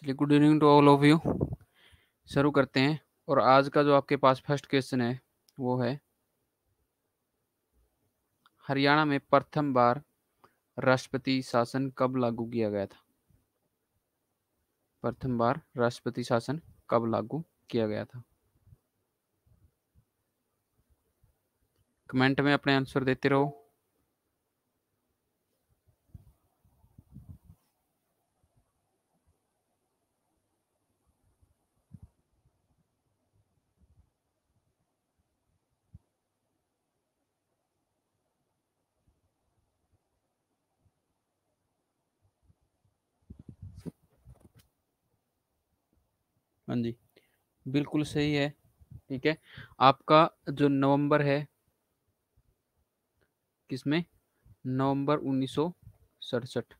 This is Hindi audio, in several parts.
चलिए, good evening to all of you. शुरू करते हैं। और आज का जो आपके पास फर्स्ट क्वेश्चन है वो है, हरियाणा में प्रथम बार राष्ट्रपति शासन कब लागू किया गया था? प्रथम बार राष्ट्रपति शासन कब लागू किया गया था? कमेंट में अपने आंसर देते रहो। हाँ जी, बिल्कुल सही है। ठीक है, आपका जो नवंबर है, किसमें? नवंबर 1967।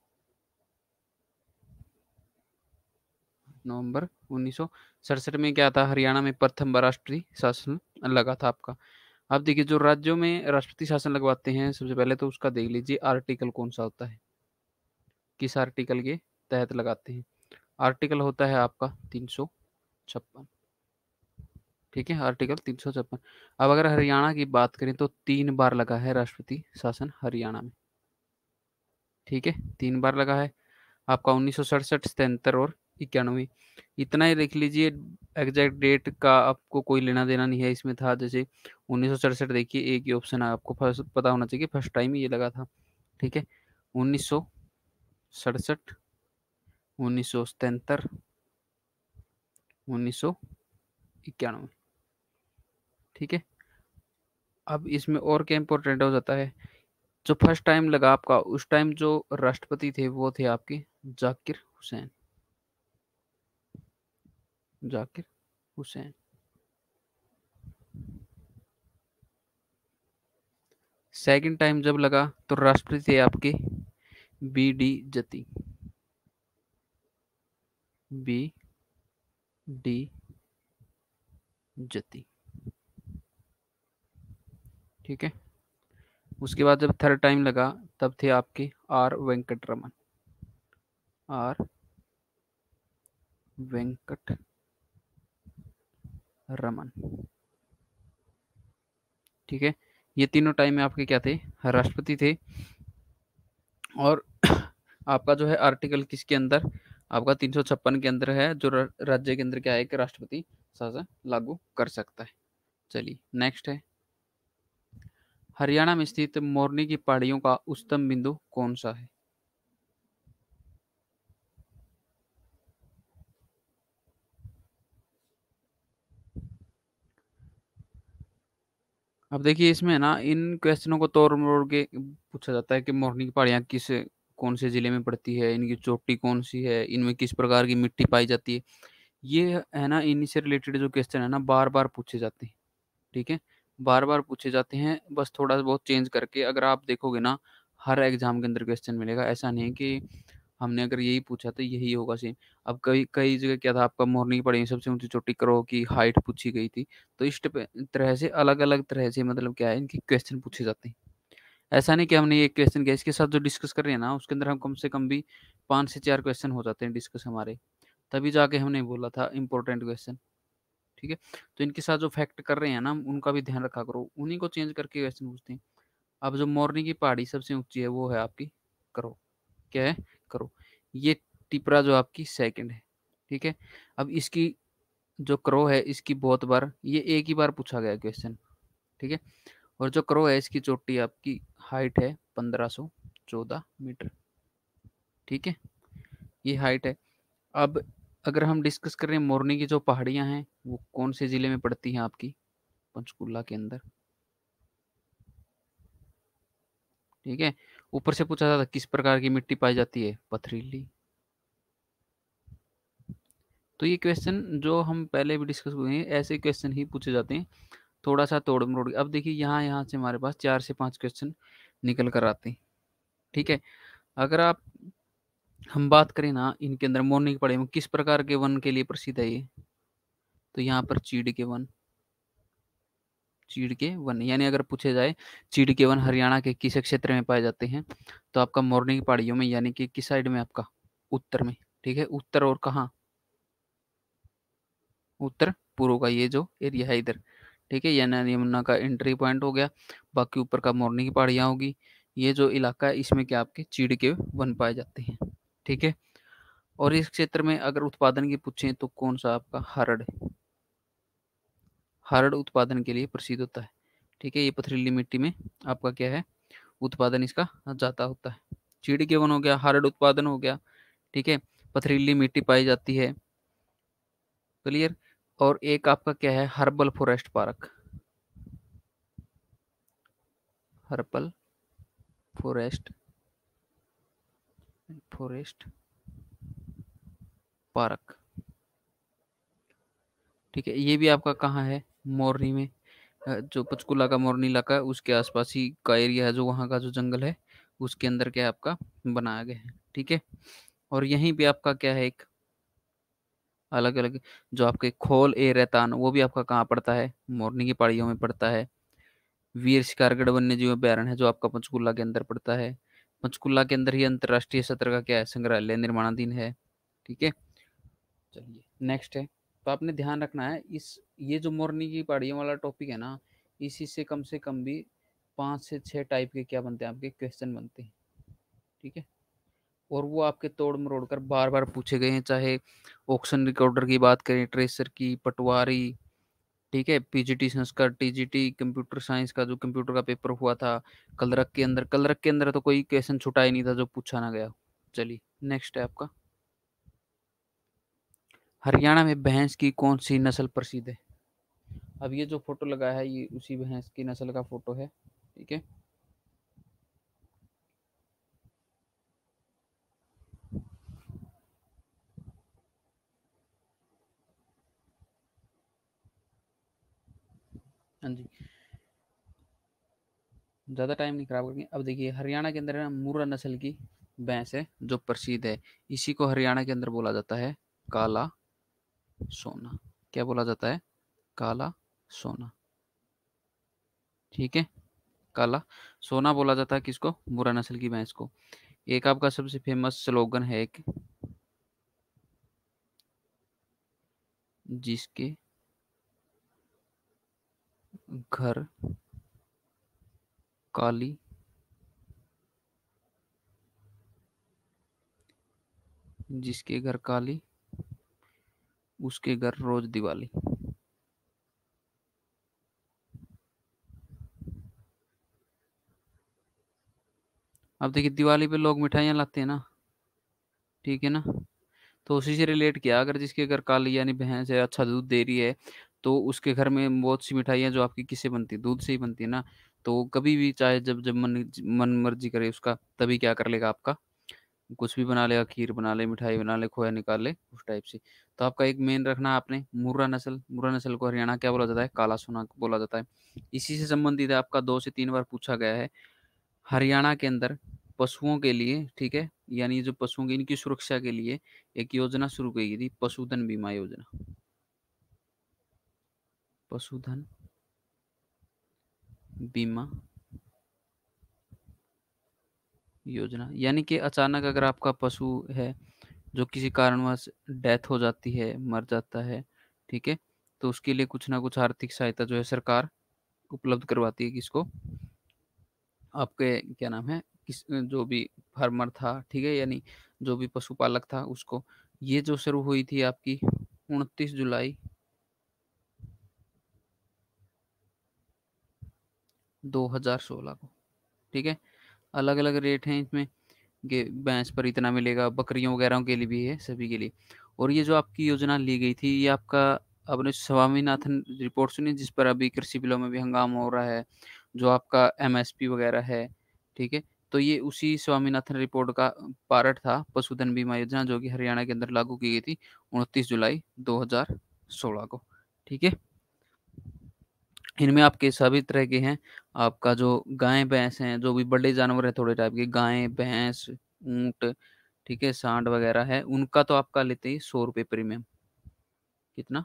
नवंबर 1967 में क्या था? हरियाणा में प्रथम बार राष्ट्रपति शासन लगा था आपका। अब देखिए, जो राज्यों में राष्ट्रपति शासन लगवाते हैं, सबसे पहले तो उसका देख लीजिए आर्टिकल कौन सा होता है, किस आर्टिकल के तहत लगाते हैं। आर्टिकल होता है आपका 356। ठीक है, आर्टिकल 356। अब अगर हरियाणा की बात करें तो 3 बार लगा है राष्ट्रपति शासन हरियाणा में। ठीक है, 3 बार लगा है आपका, 1967, 77 और 91। इतना ही लिख लीजिए। एग्जैक्ट डेट का आपको कोई लेना देना नहीं है। इसमें था जैसे 1967, देखिए एक ही ऑप्शन है, आपको फर्स्ट पता होना चाहिए, फर्स्ट टाइम ये लगा था। ठीक है, 1967, 1977, 1991। ठीक है, अब इसमें और क्या इंपॉर्टेंट हो जाता है, जो फर्स्ट टाइम लगा आपका, उस टाइम जो राष्ट्रपति थे वो थे आपके जाकिर हुसैन। जाकिर हुसैन। सेकंड टाइम जब लगा तो राष्ट्रपति थे आपके बी डी जती। बी डी जती। ठीक है, उसके बाद जब थर्ड टाइम लगा तब थे आपके आर वेंकट रमन। आर वेंकट रमन। ठीक है, ये तीनों टाइम में आपके क्या थे? राष्ट्रपति थे। और आपका जो है आर्टिकल किसके अंदर? आपका 356 के अंदर है, जो राज्य के अंदर क्या है कि राष्ट्रपति शासन लागू कर सकता है। चलिए नेक्स्ट है, हरियाणा में स्थित मोरनी की पहाड़ियों का उच्चतम बिंदु कौन सा है? अब देखिए, इसमें ना इन क्वेश्चनों को तोड़ मरोड़ के पूछा जाता है कि मोरनी की पहाड़ियाँ किस कौन से जिले में पड़ती है, इनकी चोटी कौन सी है, इनमें किस प्रकार की मिट्टी पाई जाती है। ये है ना, इन्हीं से रिलेटेड जो क्वेश्चन है ना, बार बार पूछे जाते हैं। ठीक है, बार बार पूछे जाते हैं, बस थोड़ा बहुत चेंज करके। अगर आप देखोगे ना, हर एग्जाम के अंदर क्वेश्चन मिलेगा। ऐसा नहीं है कि हमने अगर यही पूछा तो यही होगा सेम। अब कई कई जगह क्या था, आपका मोरनी की पहाड़ी सबसे ऊंची चोटी करो की हाइट पूछी गई थी। तो इस तरह से अलग अलग तरह से मतलब क्या है, इनके क्वेश्चन पूछे जाते हैं। ऐसा नहीं कि हमने ये क्वेश्चन किया, इसके साथ जो डिस्कस कर रहे हैं ना, उसके अंदर हम कम से कम भी 5 से 4 क्वेश्चन हो जाते हैं डिस्कस हमारे, तभी जाके हमने बोला था इंपॉर्टेंट क्वेश्चन। ठीक है, तो इनके साथ जो फैक्ट कर रहे हैं ना, उनका भी ध्यान रखा करो, उन्हीं को चेंज करके क्वेश्चन पूछते हैं। अब जो मोरनी की पहाड़ी सबसे ऊंची है वो है आपकी करो। क्या है? करो। ये टिपरा जो आपकी सेकंड है। ठीक है, अब इसकी जो करो है, इसकी बहुत बार ये एक ही बार पूछा गया क्वेश्चन। ठीक है, और जो करो है इसकी चोटी आपकी हाइट है 1514 मीटर। ठीक है, ये हाइट है। अब अगर हम डिस्कस कर रहे हैं मोरनी की जो पहाड़ियां हैं वो कौन से जिले में पड़ती हैं आपकी? पंचकुला के अंदर। ठीक है, ऊपर से पूछा था किस प्रकार की मिट्टी पाई जाती है? पथरीली। तो ये क्वेश्चन जो हम पहले भी डिस्कस हुए हैं, ऐसे क्वेश्चन ही पूछे जाते हैं, थोड़ा सा तोड़ मरोड़। अब देखिए, यहाँ यहाँ से हमारे पास 4 से 5 क्वेश्चन निकल कर आते हैं। ठीक है, अगर आप हम बात करें ना, इनके अंदर मोरनी की पहाड़ी में किस प्रकार के वन के लिए प्रसिद्ध है ये? तो यहाँ पर चीड़ के वन। चीड़ के वन, यानी अगर पूछे जाए चीड़ के वन हरियाणा के किस क्षेत्र में पाए जाते हैं, तो आपका मोरनी की पहाड़ियों में, यानी कि किस साइड में? आपका उत्तर में। ठीक है, उत्तर और कहाँ? उत्तर पूर्व का ये जो एरिया है इधर, ठीक है। यमुना का एंट्री पॉइंट हो गया, बाकी ऊपर का मोरनी की पहाड़ियाँ होगी। ये जो इलाका है इसमें क्या आपके चीड़ के वन पाए जाते हैं, ठीक है। और इस क्षेत्र में अगर उत्पादन की पूछें तो कौन सा आपका हरड़, हरड़ उत्पादन के लिए प्रसिद्ध होता है, ठीक है। ये पथरीली मिट्टी में आपका क्या है, उत्पादन इसका ज़्यादा होता है। चीड़ के वन हो गया, हरड़ उत्पादन हो गया, ठीक है। पथरीली मिट्टी पाई जाती है, क्लियर। और एक आपका क्या है, herbal forest park, herbal forest, forest park, ठीक है। ये भी आपका कहाँ है, मोरनी में। जो पंचकुला का मोरनी इलाका है उसके आसपास ही का एरिया है, जो वहाँ का जो जंगल है उसके अंदर क्या है आपका बनाया गया है, ठीक है। और यहीं पे आपका क्या है, एक अलग अलग जो आपके खोल ए रैतान, वो भी आपका कहाँ पड़ता है, मोरनी की पहाड़ियों में पड़ता है। वीर शिकारगढ़ वन्य जीव अभयारण्य है जो आपका पंचकुला के अंदर पड़ता है। पंचकुला के अंदर ही अंतर्राष्ट्रीय सत्र का क्या है, संग्रहालय निर्माणाधीन है, ठीक है। चलिए नेक्स्ट है, तो आपने ध्यान रखना है इस, ये जो मोरनी की पहाड़ियों वाला टॉपिक है ना, इसी से कम भी 5 से 6 टाइप के क्या बनते हैं, आपके क्वेश्चन बनते हैं, ठीक है। और वो आपके तोड़ मरोड़ कर बार बार पूछे गए हैं, चाहे ऑक्शन रिकॉर्डर की बात करें, ट्रेसर की, पटवारी, ठीक है, पीजीटी संस्कार, टीजीटी कंप्यूटर साइंस का जो कंप्यूटर का पेपर हुआ था, कलरक के अंदर, कलरक के अंदर तो कोई क्वेश्चन छुटा ही नहीं था जो पूछा ना गया। चलिए नेक्स्ट है आपका, हरियाणा में भैंस की कौन सी नस्ल प्रसिद्ध है। अब ये जो फोटो लगा है ये उसी भैंस की नस्ल का फोटो है, ठीक है। हाँ जी, ज़्यादा टाइम नहीं खराब करेंगे। अब देखिए हरियाणा के अंदर है ना, मुर्रा नस्ल की भैंस है जो प्रसिद्ध है, इसी को हरियाणा के अंदर बोला जाता है काला सोना। क्या बोला जाता है, काला सोना, ठीक है। काला सोना बोला जाता है किसको, मुर्रा नस्ल की भैंस को। एक आपका सबसे फेमस स्लोगन है एक, जिसके घर काली, जिसके घर काली उसके घर रोज दिवाली। अब देखिए दिवाली पे लोग मिठाइयाँ लाते हैं ना, ठीक है ना, तो उसी से रिलेट किया, अगर जिसके घर काली यानी भैंस है, अच्छा दूध दे रही है, तो उसके घर में बहुत सी मिठाइयाँ जो आपकी किससे बनती है, दूध से ही बनती है ना। तो कभी भी चाहे जब जब मन मन मर्जी करे उसका, तभी क्या कर लेगा आपका, कुछ भी बना लेगा, खीर बना ले, मिठाई बना ले, खोया निकाल ले, उस टाइप से। तो आपका एक मेन रखना आपने मुर्रा नस्ल, मुर्रा नस्ल को हरियाणा क्या बोला जाता है, काला सोना बोला जाता है। इसी से संबंधित है आपका 2 से 3 बार पूछा गया है, हरियाणा के अंदर पशुओं के लिए, ठीक है, यानी जो पशुओं की इनकी सुरक्षा के लिए एक योजना शुरू की गई थी, पशुधन बीमा योजना। पशुधन बीमा योजना, यानी कि अचानक अगर आपका पशु है जो किसी कारणवश डेथ हो जाती है, मर जाता है, ठीक है, तो उसके लिए कुछ ना कुछ आर्थिक सहायता जो है सरकार उपलब्ध करवाती है किसको, आपके क्या नाम है, किस जो भी फार्मर था, ठीक है, यानी जो भी पशुपालक था उसको। ये जो शुरू हुई थी आपकी 29 जुलाई 2016 को, ठीक है। अलग अलग रेट हैं इसमें, कि भैंस पर इतना मिलेगा, बकरियों वगैरह के लिए भी है, सभी के लिए। और ये जो आपकी योजना ली गई थी ये आपका, आपने स्वामीनाथन रिपोर्ट सुनी जिस पर अभी कृषि बिलों में भी हंगामा हो रहा है, जो आपका एमएसपी वगैरह है, ठीक है। तो ये उसी स्वामीनाथन रिपोर्ट का पार्ट था, पशुधन बीमा योजना, जो कि हरियाणा के अंदर लागू की गई थी 29 जुलाई 2016 को, ठीक है। इनमें आपके सभी तरह के हैं, आपका जो गाय भैंस हैं, जो भी बड़े जानवर हैं थोड़े टाइप के, गाय भैंस ऊंट, ठीक है, सांड वगैरह है, उनका तो आपका लेते ही 100 रुपये प्रीमियम। कितना,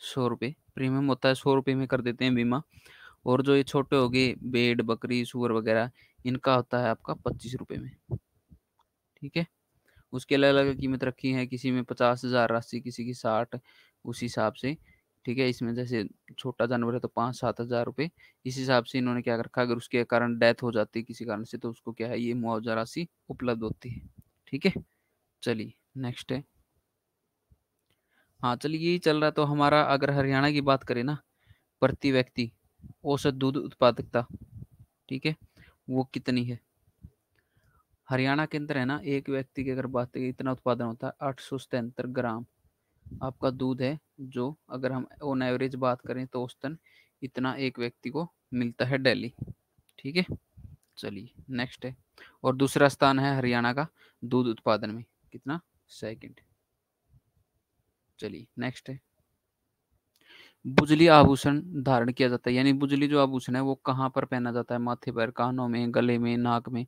100 रुपये प्रीमियम होता है, 100 रुपये में कर देते हैं बीमा। और जो ये छोटे हो गए भेड़ बकरी सूअर वगैरह, इनका होता है आपका 25 रुपये में, ठीक है। उसके अलग अलग कीमत रखी है, किसी में 50,000 राशि, किसी की 60, उस हिसाब से ठीक है, इसमें जैसे छोटा जानवर है तो 5-7 हज़ार रुपये, इस हिसाब से इन्होंने क्या कर रखा है, अगर उसके कारण डेथ हो जाती है किसी कारण से तो उसको क्या है, ये मुआवजा राशि उपलब्ध होती है। ठीक है, चलिए नेक्स्ट है। हाँ चलिए, यही चल रहा है तो हमारा, अगर हरियाणा की बात करें ना, प्रति व्यक्ति औसत दूध उत्पादकता, ठीक है, वो कितनी है। हरियाणा के अंदर है ना, एक व्यक्ति की अगर बात करें इतना उत्पादन होता है 877 ग्राम आपका दूध है, जो अगर हम ऑन एवरेज बात करें तो औसतन इतना एक व्यक्ति को मिलता है डेली। ठीक है, चलिए नेक्स्ट है। और दूसरा स्थान है हरियाणा का दूध उत्पादन में, कितना, सेकंड। चलिए नेक्स्ट है। बुजली आभूषण धारण किया जाता है, यानी बुजली जो आभूषण है वो कहाँ पर पहना जाता है, माथे पर, कानों में, गले में, नाक में।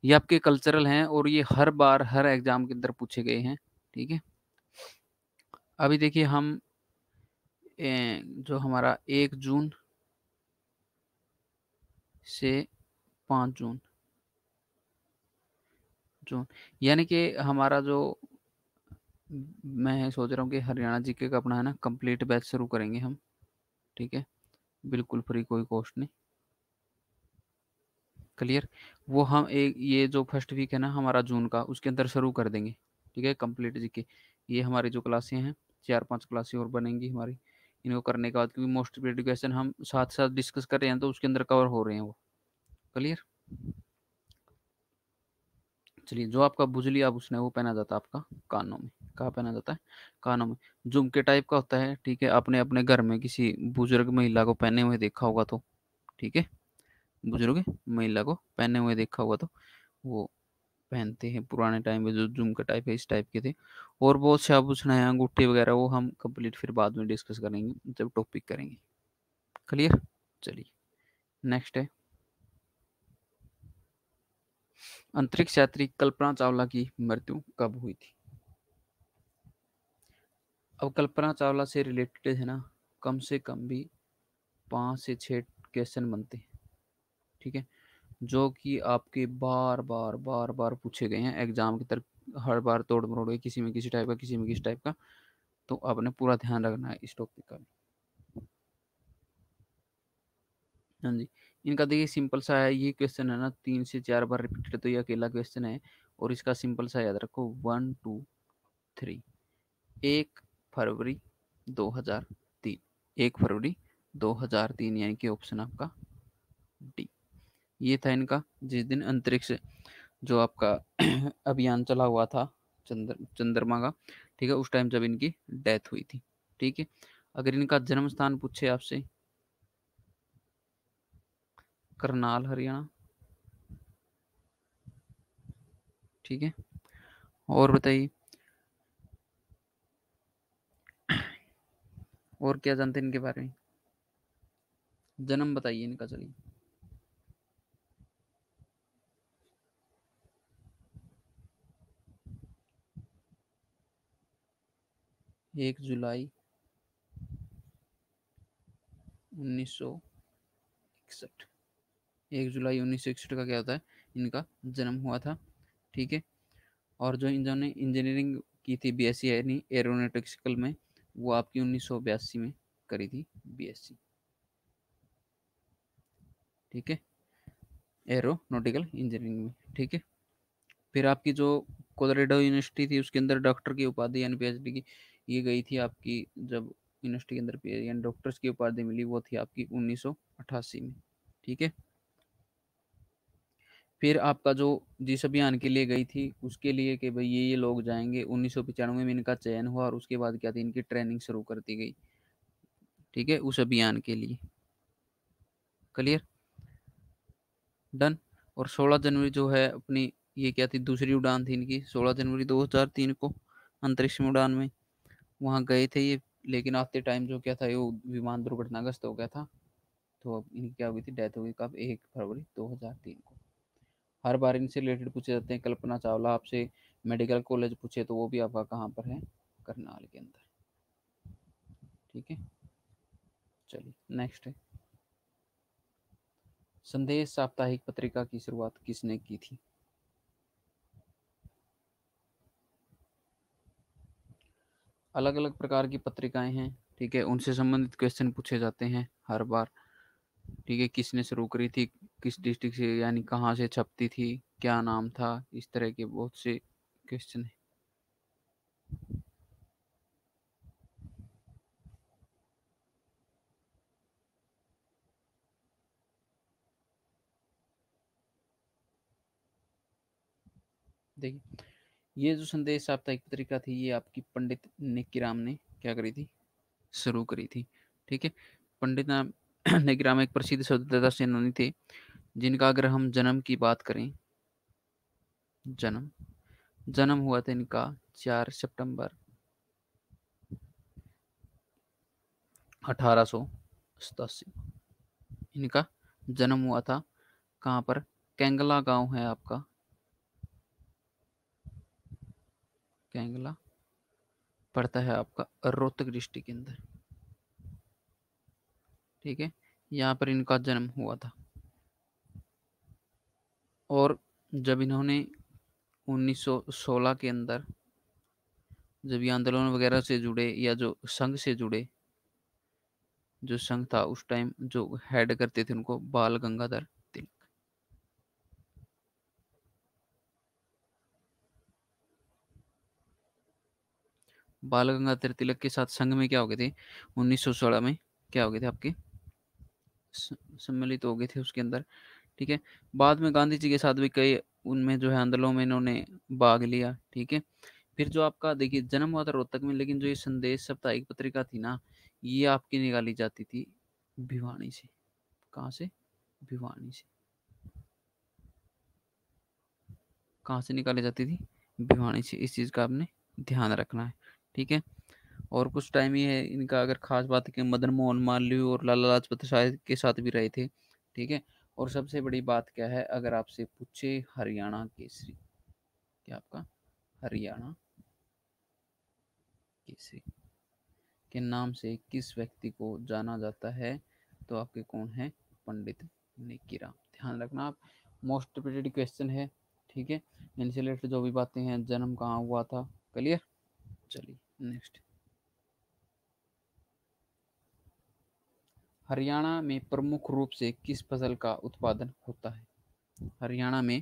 ये आपके कल्चरल हैं और ये हर बार हर एग्जाम के अंदर पूछे गए हैं। ठीक है, अभी देखिए हम जो हमारा 1 जून से 5 जून, जून, यानी कि हमारा जो, मैं सोच रहा हूँ कि हरियाणा जीके का अपना है ना कंप्लीट बैच शुरू करेंगे हम। ठीक है, बिल्कुल फ्री, कोई कॉस्ट नहीं, क्लियर। वो हम एक, ये जो फर्स्ट वीक है ना हमारा जून का, उसके अंदर शुरू कर देंगे। ठीक है, कंप्लीट जीके, ये हमारी जो क्लासें हैं 4-5 क्लासें और बनेंगी हमारी, इनको करने के बाद, क्योंकि मोस्ट प्रीवियस क्वेश्चन हम साथ साथ डिस्कस कर रहे हैं तो उसके अंदर कवर हो रहे हैं वो, क्लियर। चलिए, जो आपका बुजली आभूषण है वो पहना जाता है आपका कानों में। कहाँ पहना जाता है, कानों में। झुमके टाइप का होता है, ठीक है, आपने अपने घर में किसी बुजुर्ग महिला को पहने हुए देखा होगा तो, ठीक है, बुजुर्ग महिला को पहने हुए देखा होगा तो वो पहनते हैं पुराने टाइम में, जो झुमके टाइप है इस टाइप के थे। और बहुत से आभूषण है, अंगूठी वगैरह, वो हम कंप्लीट फिर बाद में डिस्कस करेंगे जब टॉपिक करेंगे, क्लियर। चलिए नेक्स्ट है। अंतरिक्ष यात्री कल्पना चावला की मृत्यु कब हुई थी। अब कल्पना चावला से रिलेटेड है ना, कम से कम भी 5 से 6 क्वेश्चन बनते हैं। ठीक है, जो कि आपके बार बार बार बार पूछे गए हैं एग्जाम की तरफ, हर बार तोड़ मरोड़ के, किसी में किसी टाइप का, किसी में किसी टाइप का, तो आपने पूरा ध्यान रखना है इस टॉपिक का। हाँ जी, इनका देखिए सिंपल सा है, ये क्वेश्चन है ना 3 से 4 बार रिपीटेड, तो ये अकेला क्वेश्चन है। और इसका सिंपल सा याद रखो, 1 2 3, 1 फरवरी 2003, 1 फरवरी 2003, यानी कि ऑप्शन आपका डी। ये था इनका, जिस दिन अंतरिक्ष जो आपका अभियान चला हुआ था चंद्रमा का, ठीक है, उस टाइम जब इनकी डेथ हुई थी। ठीक है, अगर इनका जन्म स्थान पूछे आपसे, करनाल हरियाणा। ठीक है, और बताइए, और क्या जानते हैं इनके बारे में, जन्म बताइए इनका। चलिए, 1 जुलाई 1961, 1 जुलाई 1961 का क्या होता है, इनका जन्म हुआ था। ठीक है, और जो इन्होंने इंजीनियरिंग की थी बीएससी, यानी एरोनॉटिकल में, वो आपकी 1982 में करी थी बीएससी। ठीक है, एरोनॉटिकल इंजीनियरिंग में। ठीक है, फिर आपकी जो कोलोराडो यूनिवर्सिटी थी उसके अंदर डॉक्टर की उपाधि यानी पीएचडी की ये गई थी आपकी, जब यूनिवर्सिटी के अंदर यानी डॉक्टर्स की उपाधि मिली वो थी आपकी 1988 में। ठीक है, फिर आपका जो जिस अभियान के लिए गई थी उसके लिए कि भाई ये लोग जाएंगे, 1995 में इनका चयन हुआ, और उसके बाद क्या थी, इनकी ट्रेनिंग शुरू कर दी गई। ठीक है, उस अभियान के लिए, क्लियर, डन। और 16 जनवरी जो है अपनी, ये क्या थी, दूसरी उड़ान थी इनकी, 16 जनवरी 2003 को अंतरिक्ष में उड़ान में वहाँ गए थे ये। लेकिन आते टाइम जो क्या था, वो विमान दुर्घटनाग्रस्त हो गया था, तो अब इनकी क्या हुई थी, डेथ हो गई कब, 1 फरवरी 2003 को। हर बार इनसे रिलेटेड पूछे जाते हैं। कल्पना चावला आपसे मेडिकल कॉलेज पूछे तो वो भी आपका कहाँ पर है, करनाल के अंदर। ठीक है, चलिए नेक्स्ट है। संदेश साप्ताहिक पत्रिका की शुरुआत किसने की थी। अलग अलग प्रकार की पत्रिकाएं हैं, ठीक है, उनसे संबंधित क्वेश्चन पूछे जाते हैं हर बार। ठीक है, किसने शुरू करी थी, किस डिस्ट्रिक्ट से, यानी कहाँ से छपती थी, क्या नाम था, इस तरह के बहुत से क्वेश्चन है। देखिए, ये जो संदेश साप्ताहिक पत्रिका थी, ये आपकी पंडित निक्कीराम ने क्या करी थी, शुरू करी थी। ठीक है, पंडित नाम निक्कीराम एक प्रसिद्ध स्वतंत्रता सेनानी थे, जिनका अगर हम जन्म की बात करें, जन्म जन्म हुआ था इनका 4 सितंबर 1887। इनका जन्म हुआ था कहाँ पर, कैंगला गांव है आपका, कैंगला पड़ता है आपका रोहतक डिस्ट्रिक्ट के अंदर। ठीक है, यहाँ पर इनका जन्म हुआ था। और जब इन्होंने 1916 के अंदर, जब ये आंदोलन वगैरह से जुड़े, या जो संघ से जुड़े, जो संघ था उस टाइम जो हेड करते थे उनको बाल गंगाधर तिलक। बाल गंगाधर तिलक के साथ संघ में क्या हो गए थे 1916 में, क्या हो गए थे आपके, सम्मिलित हो गए थे उसके अंदर। ठीक है, बाद में गांधी जी के साथ भी कई उनमें जो है आंदोलनों में इन्होंने भाग लिया। ठीक है, फिर जो आपका देखिए जन्म हुआ था रोहतक में, लेकिन जो ये संदेश साप्ताहिक पत्रिका थी ना, ये आपकी निकाली जाती थी भिवानी से। कहाँ से, भिवानी से। कहाँ से निकाली जाती थी, भिवानी से। इस चीज़ का आपने ध्यान रखना है। ठीक है, और कुछ टाइम ये है इनका अगर खास बात है कि मदन मोहन मालवीय और लाला लाजपत राय के साथ भी रहे थे। ठीक है, और सबसे बड़ी बात क्या है, अगर आपसे पूछे हरियाणा केसरी, क्या आपका हरियाणा केसरी के नाम से किस व्यक्ति को जाना जाता है, तो आपके कौन है, पंडित निकीराम। ध्यान रखना आप, मोस्ट रिपीटेड क्वेश्चन है। ठीक है, इनसे रिलेटेड जो भी बातें हैं, जन्म कहाँ हुआ था, क्लियर। चलिए नेक्स्ट। हरियाणा में प्रमुख रूप से किस फसल का उत्पादन होता है, हरियाणा में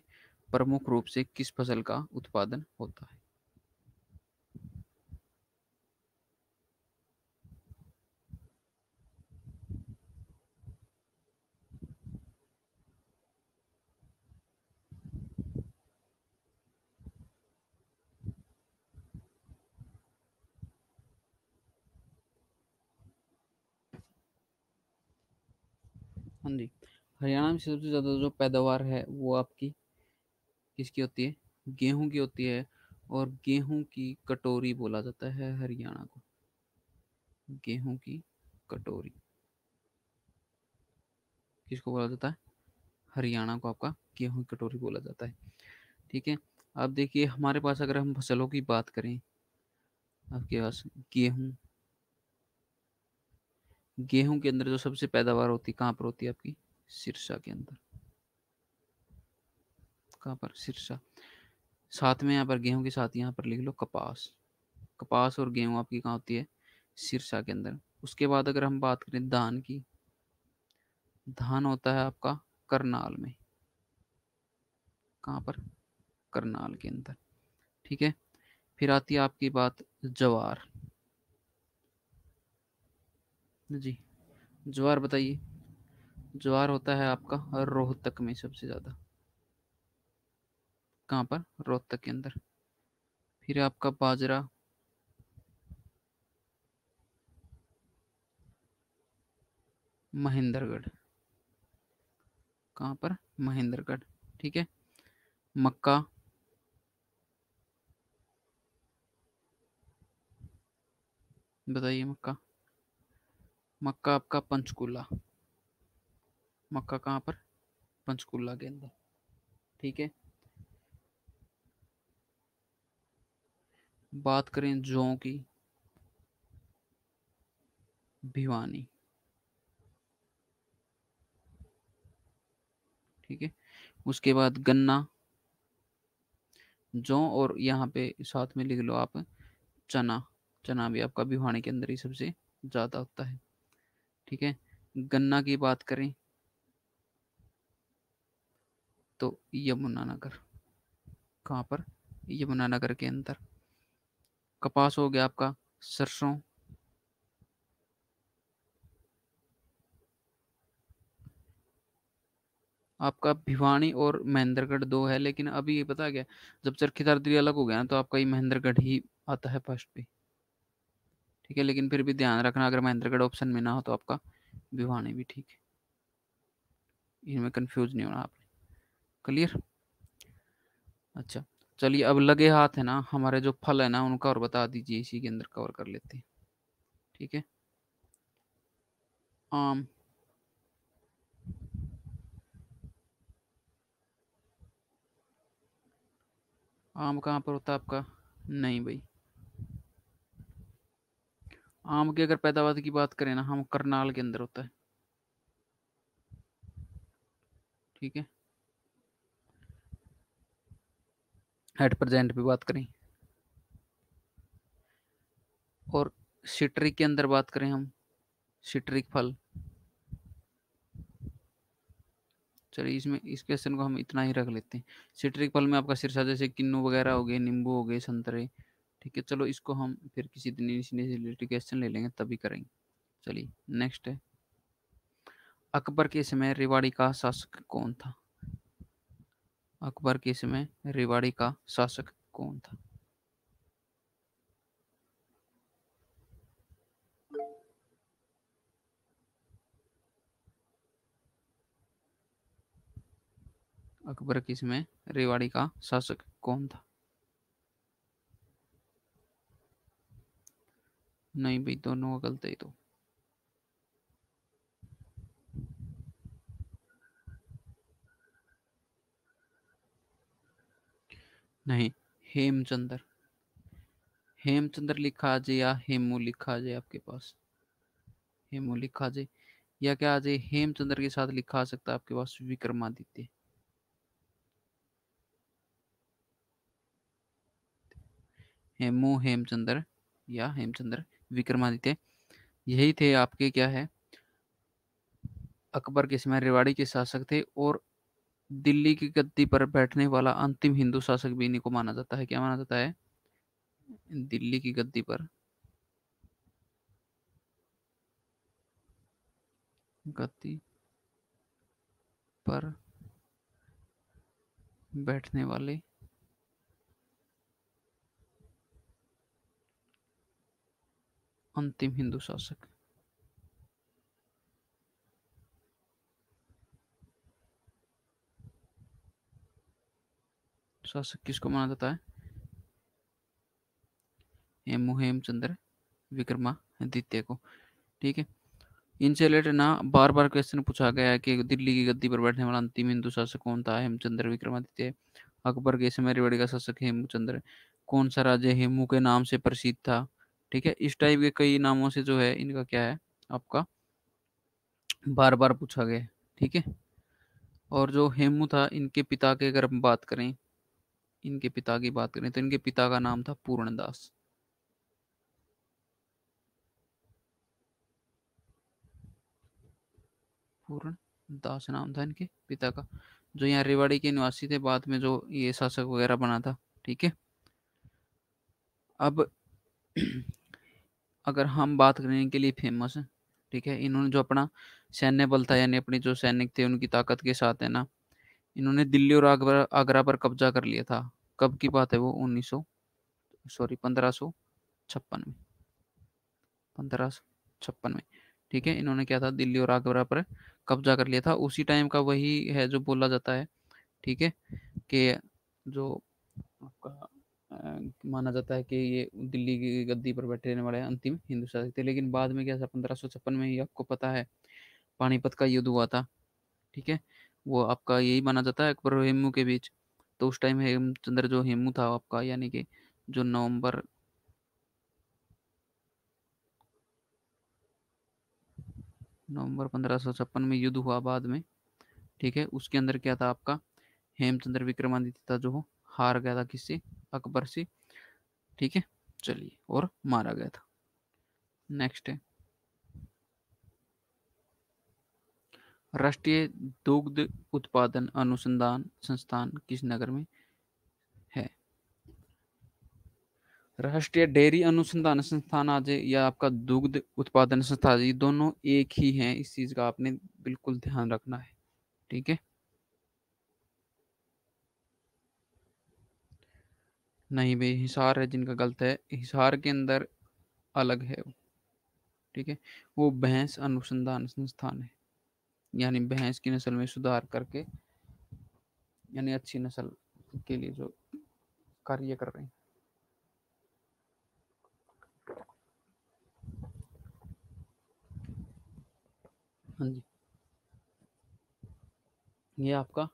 प्रमुख रूप से किस फसल का उत्पादन होता है। हाँ जी, हरियाणा में सबसे ज़्यादा जो पैदावार है वो आपकी किसकी होती है, गेहूं की होती है। और गेहूं की कटोरी बोला जाता है हरियाणा को, गेहूं की कटोरी किसको बोला जाता है, हरियाणा को आपका गेहूं की कटोरी बोला जाता है। ठीक है, अब देखिए हमारे पास अगर हम फसलों की बात करें, आपके पास गेहूं, गेहूं के अंदर जो सबसे पैदावार होती है कहाँ पर होती है आपकी, सिरसा के अंदर। कहाँ पर, सिरसा। साथ में यहाँ पर गेहूं के साथ यहाँ पर लिख लो कपास, कपास और गेहूं आपकी कहाँ होती है, सिरसा के अंदर। उसके बाद अगर हम बात करें धान की, धान होता है आपका करनाल में। कहाँ पर, करनाल के अंदर। ठीक है, फिर आती है आपकी बात ज्वार। जी, ज्वार बताइए। ज्वार होता है आपका रोहतक में सबसे ज्यादा। कहाँ पर, रोहतक के अंदर। फिर आपका बाजरा, महेंद्रगढ़। कहाँ पर, महेंद्रगढ़। ठीक है, मक्का, बताइए मक्का। मक्का आपका पंचकूला, मक्का कहाँ पर, पंचकूला के अंदर। ठीक है, बात करें जौ की, भिवानी। ठीक है, उसके बाद गन्ना, जौ, और यहाँ पे साथ में लिख लो आप चना। चना भी आपका भिवानी के अंदर ही सबसे ज़्यादा होता है। ठीक है, गन्ना की बात करें तो यमुनानगर, कहाँ पर, यमुनानगर के अंदर। कपास हो गया आपका, सरसों, आपका भिवानी और महेंद्रगढ़ दो है, लेकिन अभी ये पता क्या, जब चरखी दादरी अलग हो गया ना तो आपका ये महेंद्रगढ़ ही आता है फर्स्ट पे। ठीक है, लेकिन फिर भी ध्यान रखना अगर महेंद्रगढ़ ऑप्शन में ना हो तो आपका भिवानी भी ठीक है, इनमें कंफ्यूज नहीं होना आपने। क्लियर। अच्छा, चलिए अब लगे हाथ है ना हमारे जो फल है ना उनका और बता दीजिए, इसी के अंदर कवर कर लेते हैं। ठीक है, आम, आम कहाँ पर होता है आपका, नहीं भाई। आम की अगर पैदावार की बात करें ना, हम करनाल के अंदर होता है। ठीक है, एट प्रेजेंट भी बात करें, और सिट्रिक के अंदर बात करें हम, सिट्रिक फल, चलिए इसमें इस क्वेश्चन को हम इतना ही रख लेते हैं। सिट्रिक फल में आपका सिरसा जैसे किन्नू वगैरह हो गए, नींबू हो गए, संतरे। ठीक है, चलो इसको हम फिर किसी दिन इसी से रिलेटेड क्वेश्चन ले लेंगे तभी करेंगे। चलिए नेक्स्ट है, अकबर के समय रेवाड़ी का शासक कौन था। अकबर के समय रेवाड़ी का शासक कौन था। अकबर के समय रेवाड़ी का शासक कौन था। नहीं भाई, दोनों गलत है तो। नहीं, हेमचंद्र, हेमचंद्र लिखा आ जाए या हेमू लिखा आ जाए आपके पास, हेमू लिखा आ जाए या क्या आ जाए, हेमचंद्र के साथ लिखा आ सकता है आपके पास विक्रमादित्य। हेमू हेमचंद्र या हेमचंद्र विक्रमादित्य, यही थे आपके क्या है, अकबर के समय रेवाड़ी के शासक थे, और दिल्ली की गद्दी पर बैठने वाला अंतिम हिंदू शासक भी इन्हीं को माना जाता है। क्या माना जाता है, दिल्ली की गद्दी पर, गद्दी पर बैठने वाले अंतिम हिंदू शासक। शासक किसको माना जाता है, हेमू हेमचंद्र विक्रमादित्य को। ठीक है, इनसे रिलेटेड ना बार बार क्वेश्चन पूछा गया है कि दिल्ली की गद्दी पर बैठने वाला अंतिम हिंदू शासक कौन था, हेमचंद्र विक्रमादित्य। अकबर के समय रेवाड़ी का शासक हेमचंद्र। कौन सा राज्य हेमू के नाम से प्रसिद्ध था। ठीक है, इस टाइप के कई नामों से जो है इनका क्या है आपका बार बार पूछा गया है। ठीक है, और जो हेमू था इनके पिता के अगर हम बात करें, इनके पिता की बात करें तो इनके पिता का नाम था पूर्णदास। पूर्ण दास नाम था इनके पिता का, जो यहाँ रेवाड़ी के निवासी थे, बाद में जो ये शासक वगैरह बना था। ठीक है, अब अगर हम बात करें इनके लिए फेमस है, ठीक है, इन्होंने जो अपना सैन्य बल था यानी अपनी जो सैनिक थे उनकी ताकत के साथ है ना, इन्होंने दिल्ली और आगरा आगरा पर कब्जा कर लिया था। कब की बात है वो, 1556 में, 1556 में। ठीक है, इन्होंने क्या था, दिल्ली और आगरा पर कब्जा कर लिया था। उसी टाइम का वही है जो बोला जाता है। ठीक है, कि जो आपका माना जाता है कि ये दिल्ली की गद्दी पर बैठे रहने वाले अंतिम हिंदू शासक थे। लेकिन बाद में क्या था, 1556 में ही आपको पता है पानीपत का युद्ध हुआ था। ठीक है, वो आपका यही माना जाता है अकबर और हेमू के बीच। तो उस टाइम हेमचंद्र जो हेमू था आपका, यानी कि जो नवंबर 1556 में युद्ध हुआ बाद में। ठीक है, उसके अंदर क्या था आपका, हेमचंद्र विक्रमादित्य था जो हार गया था किससे, अकबर से। ठीक है, चलिए, और मारा गया था। नेक्स्ट है, राष्ट्रीय दुग्ध उत्पादन अनुसंधान संस्थान किस नगर में है? राष्ट्रीय डेयरी अनुसंधान संस्थान आज या आपका दुग्ध उत्पादन संस्थान, ये दोनों एक ही हैं। इस चीज का आपने बिल्कुल ध्यान रखना है। ठीक है। नहीं भाई, हिसार है जिनका गलत है। हिसार के अंदर अलग है वो। ठीक है। वो भैंस अनुसंधान संस्थान है, यानी भैंस की नस्ल में सुधार करके, यानी अच्छी नस्ल के लिए जो कार्य कर रहे हैं। हाँ जी। ये आपका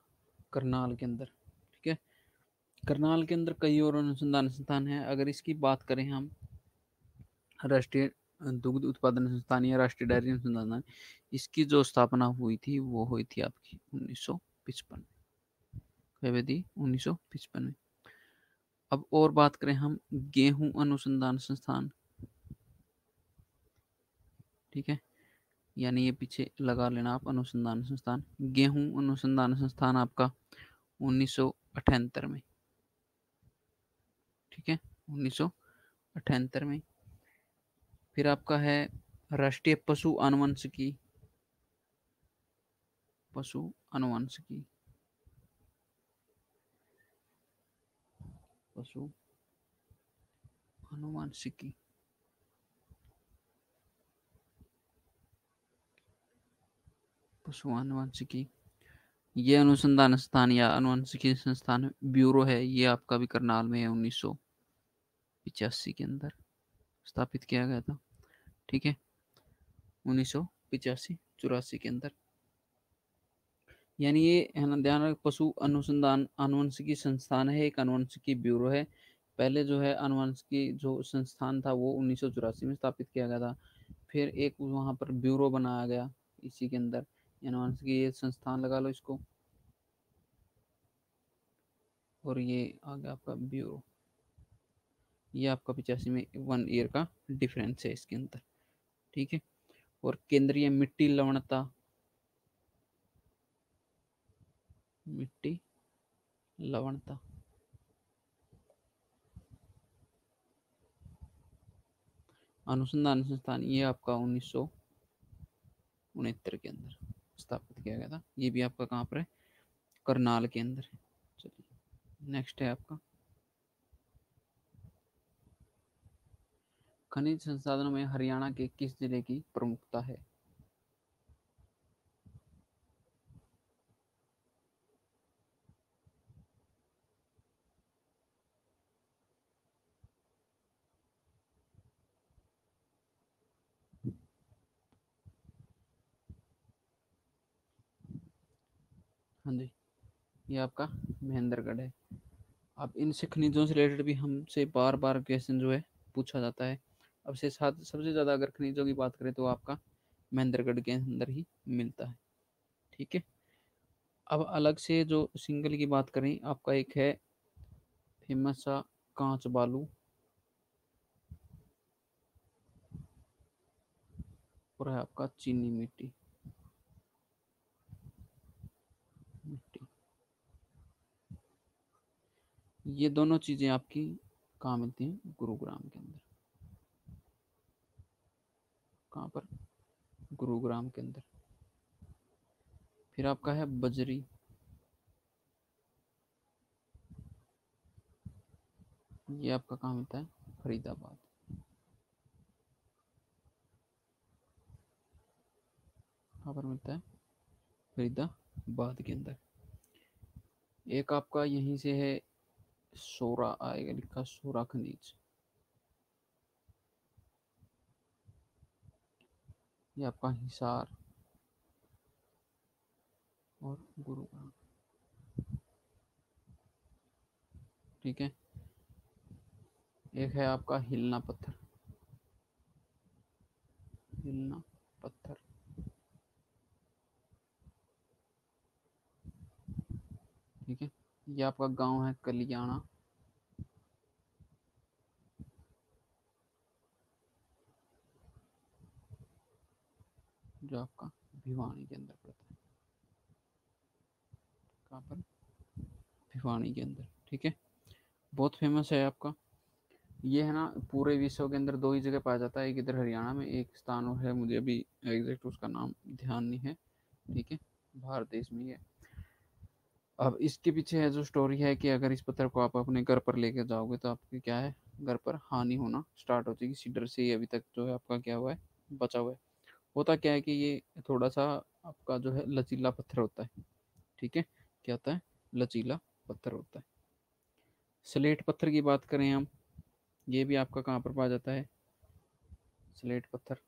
करनाल के अंदर। ठीक है। करनाल के अंदर कई और अनुसंधान संस्थान है। अगर इसकी बात करें हम, राष्ट्रीय दुग्ध उत्पादन संस्थान या राष्ट्रीय डेयरी अनुसंधान, इसकी जो स्थापना हुई थी वो हुई थी आपकी 1955 फरवरी 1955 में। अब और बात करें हम गेहूं अनुसंधान संस्थान। ठीक है। यानी ये पीछे लगा लेना आप, अनुसंधान संस्थान। गेहूं अनुसंधान संस्थान आपका 1978 में। ठीक है। 1978 में। फिर आपका है राष्ट्रीय पशु आनुवंशिकी। पशु आनुवंशिकी। पशु आनुवंशिकी। पशु आनुवंशिकी। ये अनुसंधान संस्थान या आनुवंशिकी संस्थान ब्यूरो है, ये आपका भी करनाल में है। 1985 के अंदर स्थापित किया गया था। ठीक है। 1985-84 के अंदर। यानी ये है ना, ध्यान रख, पशु अनुसंधान आनुवंशिकी संस्थान है, एक आनुवंशिकी ब्यूरो है। पहले जो है आनुवंशिकी जो संस्थान था वो 1984 में स्थापित किया गया था। फिर एक वहाँ पर ब्यूरो बनाया गया इसी के अंदर, आनुवंशिकी ये संस्थान लगा लो इसको। और ये आ गया आपका ब्यूरो। ये आपका 85 में 1 ईयर का डिफरेंस है इसके अंदर। ठीक है। और केंद्रीय मिट्टी लवणता, मिट्टी लवणता अनुसंधान संस्थान, ये आपका 1969 के अंदर स्थापित किया गया था। ये भी आपका कहाँ पर है? करनाल के अंदर है। चलिए नेक्स्ट है आपका खनिज संसाधनों में हरियाणा के किस जिले की प्रमुखता है? हाँ जी, ये आपका महेंद्रगढ़ है। अब इनसे खनिजों से रिलेटेड भी हमसे बार बार क्वेश्चन जो है पूछा जाता है। अब से साथ सबसे ज़्यादा अगर खनिजों की बात करें तो आपका महेंद्रगढ़ के अंदर ही मिलता है। ठीक है। अब अलग से जो सिंगल की बात करें, आपका एक है फेमस सा कांच बालू, और है आपका चीनी मिट्टी। मिट्टी, ये दोनों चीज़ें आपकी कहाँ मिलती हैं? गुरुग्राम के अंदर। कहाँ पर? गुरुग्राम के अंदर। फिर आपका है बजरी। ये आपका कहाँ मिलता है? फरीदाबाद। कहाँ पर मिलता है? फरीदाबाद के अंदर। एक आपका यहीं से है, सोरा आएगा लिखा, सोरा खनिज। ये आपका हिसार और गुरुग्राम। ठीक है। एक है आपका हिलना पत्थर। हिलना पत्थर। ठीक है। ये आपका गांव है कलियाना। जो आपका भिवानी के अंदर पड़ता है। कहाँ पर? भिवानी के अंदर, ठीक है। बहुत फेमस है आपका। ये है ना पूरे विश्व के अंदर दो ही जगह पाया जाता है, एक इधर हरियाणा में, एक स्थान और है, मुझे अभी एग्जैक्ट उसका नाम ध्यान नहीं है, ठीक है। भारत देश में ही है। अब इसके पीछे है जो स्टोरी है कि अगर इस पत्थर को आप अपने घर पर लेके जाओगे तो आपके क्या है, घर पर हानि होना स्टार्ट हो जाएगी। इसी डर से ही अभी तक जो है आपका क्या हुआ है, बचा हुआ है। होता क्या है कि ये थोड़ा सा आपका जो है लचीला पत्थर होता है, ठीक है। क्या होता है? लचीला पत्थर होता है। स्लेट पत्थर की बात करें हम, ये भी आपका कहाँ पर पाया जाता है? स्लेट पत्थर,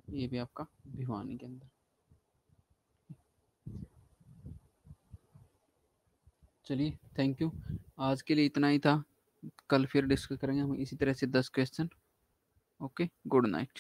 ये भी आपका भिवानी के अंदर। चलिए, थैंक यू। आज के लिए इतना ही था। कल फिर डिस्कस करेंगे हम इसी तरह से 10 क्वेश्चन। Okay, good night.